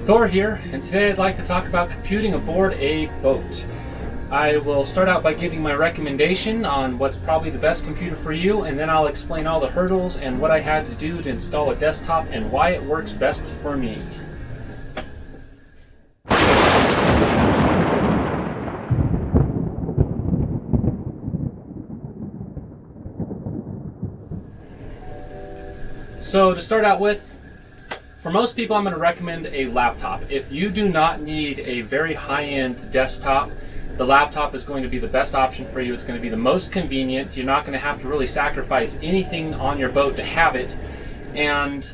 Thor here, and today I'd like to talk about computing aboard a boat. I will start out by giving my recommendation on what's probably the best computer for you, and then I'll explain all the hurdles and what I had to do to install a desktop and why it works best for me. So to start out with, for most people I'm going to recommend a laptop. If you do not need a very high-end desktop, the laptop is going to be the best option for you. It's going to be the most convenient. You're not going to have to really sacrifice anything on your boat to have it, and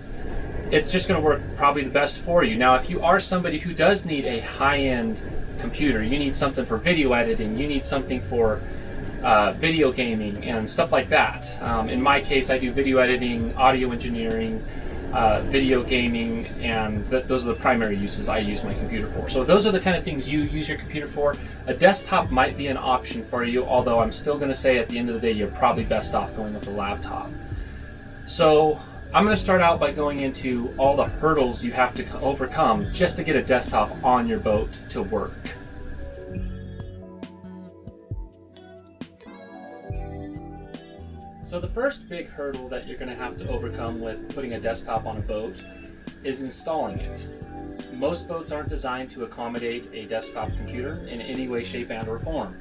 it's just going to work probably the best for you. Now, if you are somebody who does need a high-end computer, you need something for video editing, you need something for video gaming and stuff like that. In my case, I do video editing, audio engineering, video gaming, and those are the primary uses I use my computer for. So those are the kind of things you use your computer for. A desktop might be an option for you, although I'm still going to say at the end of the day you're probably best off going with a laptop. So I'm going to start out by going into all the hurdles you have to overcome just to get a desktop on your boat to work. So the first big hurdle that you're going to have to overcome with putting a desktop on a boat is installing it. Most boats aren't designed to accommodate a desktop computer in any way, shape, and or form.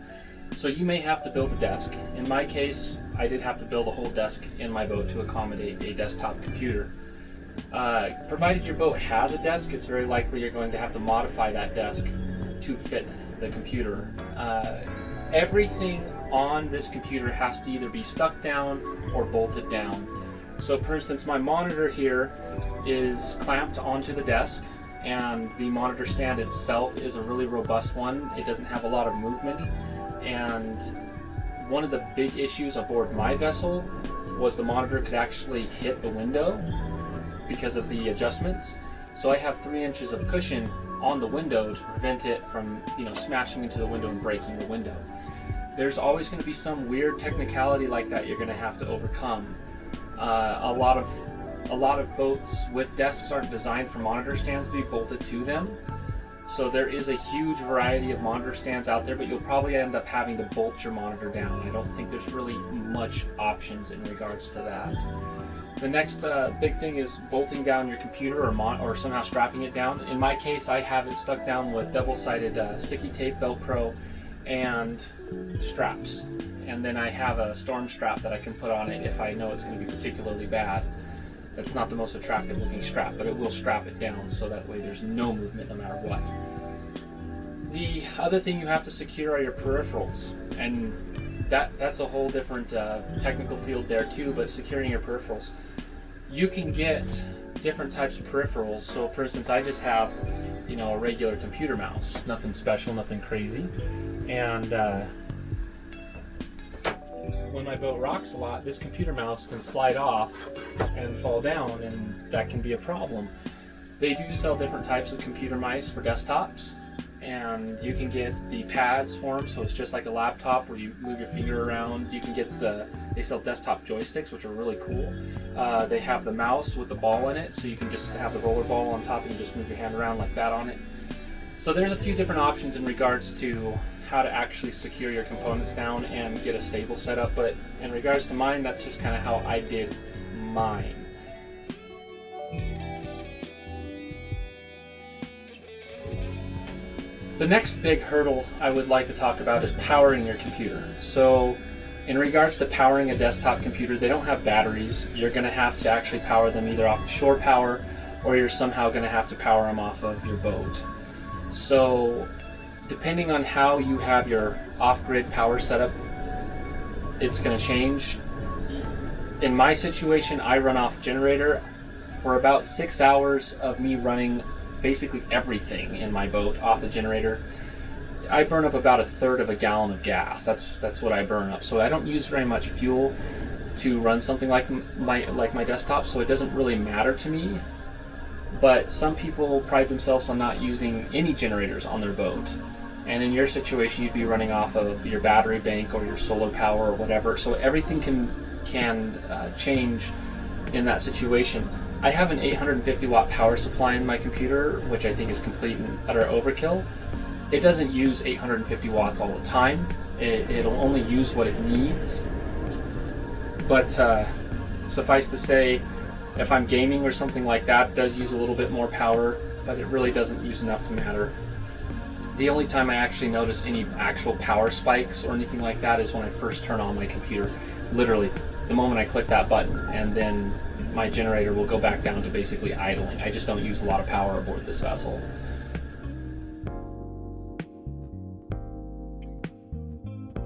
So you may have to build a desk. In my case, I did have to build a whole desk in my boat to accommodate a desktop computer. Provided your boat has a desk, it's very likely you're going to have to modify that desk to fit the computer. Everything on this computer has to either be stuck down or bolted down. So for instance, my monitor here is clamped onto the desk, and the monitor stand itself is a really robust one. It doesn't have a lot of movement, and one of the big issues aboard my vessel was the monitor could actually hit the window because of the adjustments. So I have 3 inches of cushion on the window to prevent it from, smashing into the window and breaking the window. There's always going to be some weird technicality like that you're going to have to overcome. A lot of boats with desks aren't designed for monitor stands to be bolted to them. So there is a huge variety of monitor stands out there, but you'll probably end up having to bolt your monitor down. I don't think there's really much options in regards to that. The next big thing is bolting down your computer or somehow strapping it down. In my case, I have it stuck down with double-sided sticky tape, Velcro, and straps. And then I have a storm strap that I can put on it if I know it's going to be particularly bad. That's not the most attractive looking strap, but it will strap it down so that way there's no movement no matter what. The other thing you have to secure are your peripherals, and that's a whole different technical field there too, but securing your peripherals. You can get different types of peripherals. So for instance, I just have a regular computer mouse, nothing special, nothing crazy. And when my boat rocks a lot, this computer mouse can slide off and fall down, and that can be a problem. They do sell different types of computer mice for desktops, and you can get the pads for them, so it's just like a laptop where you move your finger around. You can get they sell desktop joysticks, which are really cool. They have the mouse with the ball in it, so you can just have the roller ball on top and you just move your hand around like that on it. So there's a few different options in regards to how to actually secure your components down and get a stable setup, but in regards to mine, that's just kind of how I did mine. The next big hurdle I would like to talk about is powering your computer. So in regards to powering a desktop computer, they don't have batteries. You're going to have to actually power them either off shore power, or you're somehow going to have to power them off of your boat. So depending on how you have your off-grid power setup, it's going to change. In my situation, I run off generator. For about 6 hours of me running basically everything in my boat off the generator, I burn up about 1/3 of a gallon of gas. That's what I burn up. So I don't use very much fuel to run something like my desktop, so it doesn't really matter to me. But some people pride themselves on not using any generators on their boat. And in your situation, you'd be running off of your battery bank or your solar power or whatever. So everything can change in that situation. I have an 850 watt power supply in my computer, which I think is complete and utter overkill. It doesn't use 850 watts all the time. It'll only use what it needs. But suffice to say, if I'm gaming or something like that, it does use a little bit more power, but it really doesn't use enough to matter. The only time I actually notice any actual power spikes or anything like that is when I first turn on my computer. Literally, the moment I click that button, and then my generator will go back down to basically idling. I just don't use a lot of power aboard this vessel.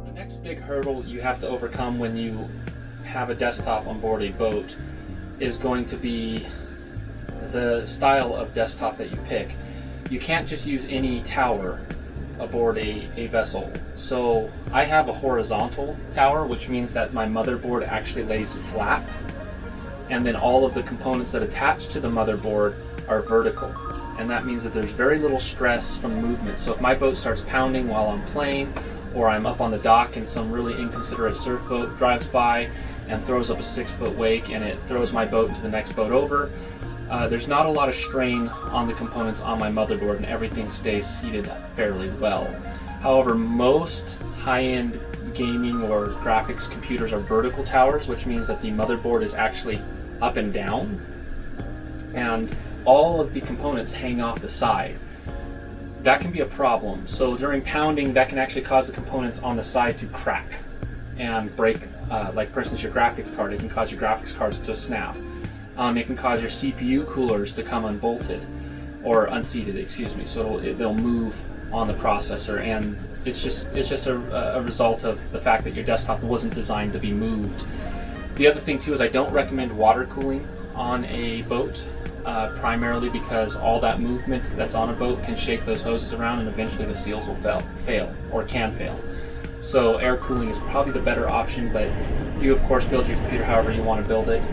The next big hurdle you have to overcome when you have a desktop on board a boat is going to be the style of desktop that you pick. You can't just use any tower aboard a vessel. So I have a horizontal tower, which means that my motherboard actually lays flat, and then all of the components that attach to the motherboard are vertical. And that means that there's very little stress from movement. So if my boat starts pounding while I'm playing, or I'm up on the dock and some really inconsiderate surf boat drives by and throws up a 6-foot wake and it throws my boat into the next boat over, there's not a lot of strain on the components on my motherboard, and everything stays seated fairly well. However, most high-end gaming or graphics computers are vertical towers, which means that the motherboard is actually up and down, and all of the components hang off the side. That can be a problem. So during pounding, that can actually cause the components on the side to crack and break, like for instance your graphics card. It can cause your graphics cards to snap. It can cause your CPU coolers to come unbolted, or unseated, excuse me. So they'll move on the processor, and it's just a result of the fact that your desktop wasn't designed to be moved. The other thing too is I don't recommend water cooling on a boat, primarily because all that movement that's on a boat can shake those hoses around, and eventually the seals will fail or can fail. So air cooling is probably the better option, but you of course build your computer however you want to build it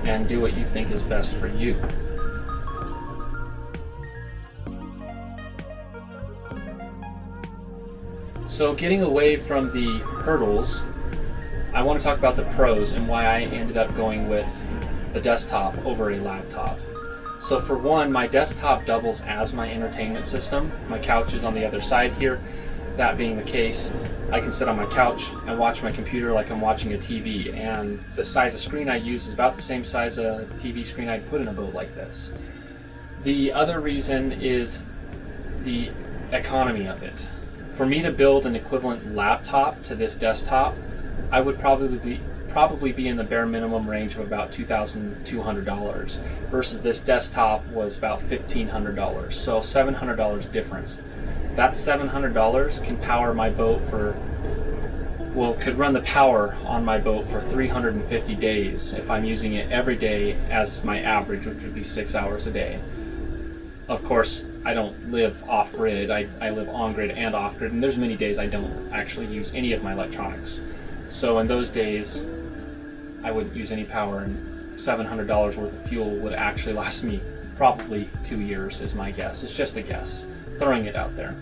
and do what you think is best for you. So getting away from the hurdles, I want to talk about the pros and why I ended up going with the desktop over a laptop. So for one, my desktop doubles as my entertainment system. My couch is on the other side here. That being the case, I can sit on my couch and watch my computer like I'm watching a TV, and the size of screen I use is about the same size a TV screen I'd put in a boat like this. The other reason is the economy of it. For me to build an equivalent laptop to this desktop, I would probably be in the bare minimum range of about $2,200, versus this desktop was about $1,500, so $700 difference. That $700 can power my boat could run the power on my boat for 350 days if I'm using it every day as my average, which would be 6 hours a day. Of course, I don't live off-grid, I live on-grid and off-grid, and there's many days I don't actually use any of my electronics. So in those days, I wouldn't use any power, and $700 worth of fuel would actually last me probably 2 years is my guess. It's just a guess, throwing it out there.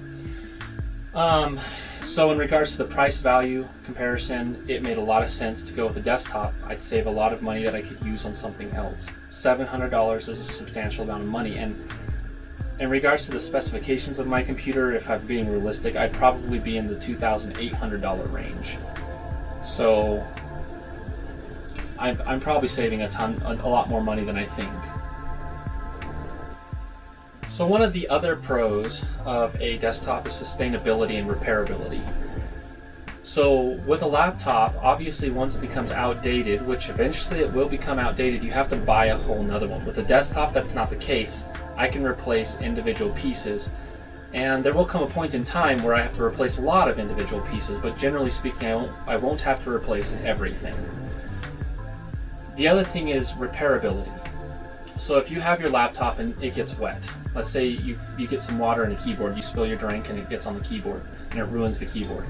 So in regards to the price value comparison, it made a lot of sense to go with a desktop. I'd save a lot of money that I could use on something else. $700 is a substantial amount of money, and in regards to the specifications of my computer, if I'm being realistic, I'd probably be in the $2,800 range. So I'm probably saving a lot more money than I think. So one of the other pros of a desktop is sustainability and repairability. So with a laptop, obviously once it becomes outdated, which eventually it will become outdated, you have to buy a whole nother one. With a desktop, that's not the case. I can replace individual pieces, and there will come a point in time where I have to replace a lot of individual pieces, but generally speaking, I won't have to replace everything. The other thing is repairability. So if you have your laptop and it gets wet, let's say you get some water in a keyboard, you spill your drink and it gets on the keyboard and it ruins the keyboard.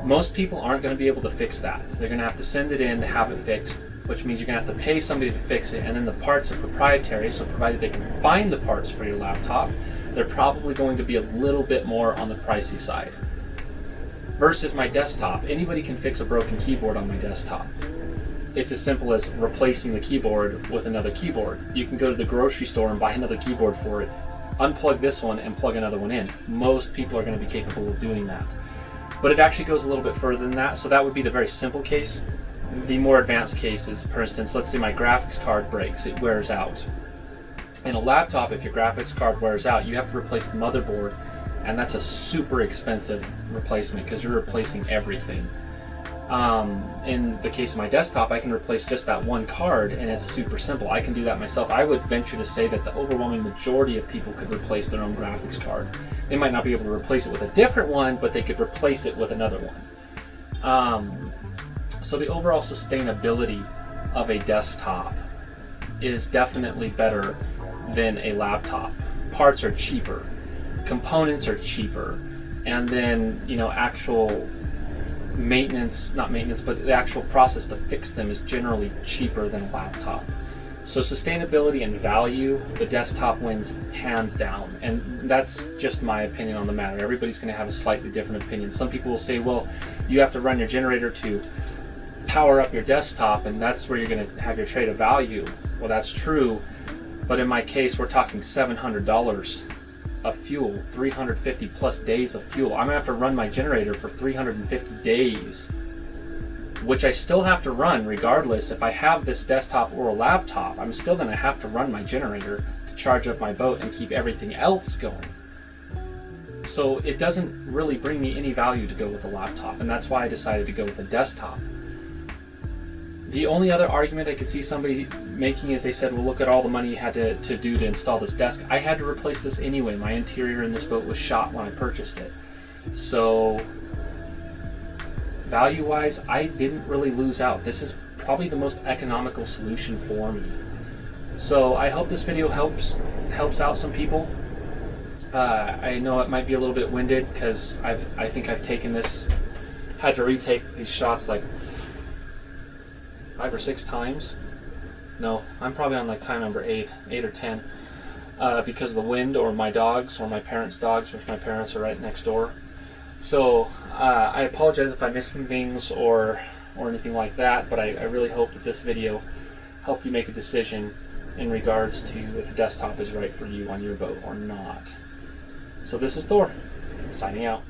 Most people aren't going to be able to fix that. They're going to have to send it in to have it fixed, which means you're going to have to pay somebody to fix it, and then the parts are proprietary, so provided they can find the parts for your laptop, they're probably going to be a little bit more on the pricey side. Versus my desktop, anybody can fix a broken keyboard on my desktop. it's as simple as replacing the keyboard with another keyboard. You can go to the grocery store and buy another keyboard for it, unplug this one and plug another one in. Most people are going to be capable of doing that. But it actually goes a little bit further than that. So that would be the very simple case. The more advanced case is, for instance, let's say my graphics card breaks, it wears out. In a laptop, if your graphics card wears out, you have to replace the motherboard, and that's a super expensive replacement because you're replacing everything. In the case of my desktop, I can replace just that one card, and it's super simple. I can do that myself. I would venture to say that the overwhelming majority of people could replace their own graphics card. They might not be able to replace it with a different one, but they could replace it with another one. So the overall sustainability of a desktop is definitely better than a laptop. Parts are cheaper, components are cheaper, and then, you know, actual maintenance, not maintenance, but the actual process to fix them is generally cheaper than a laptop. So sustainability and value, the desktop wins hands down, and that's just my opinion on the matter. Everybody's going to have a slightly different opinion. Some people will say, well, you have to run your generator to power up your desktop, and that's where you're going to have your trade of value. Well, that's true, but in my case, we're talking $700 of fuel, 350 plus days of fuel. I'm gonna have to run my generator for 350 days, which I still have to run regardless. If I have this desktop or a laptop, I'm still gonna have to run my generator to charge up my boat and keep everything else going. So it doesn't really bring me any value to go with a laptop, and that's why I decided to go with a desktop. The only other argument I could see somebody making is they said, well, look at all the money you had to do to install this desk. I had to replace this anyway. My interior in this boat was shot when I purchased it. So value-wise, I didn't really lose out. This is probably the most economical solution for me. So I hope this video helps out some people. I know it might be a little bit winded because I think I've taken this, had to retake these shots like 5 or 6 times. No, I'm probably on like time number 8 or 10, because of the wind or my dogs or my parents' dogs, which my parents are right next door. So I apologize if I missed some things or anything like that, but I really hope that this video helped you make a decision in regards to if a desktop is right for you on your boat or not. So this is Thor, signing out.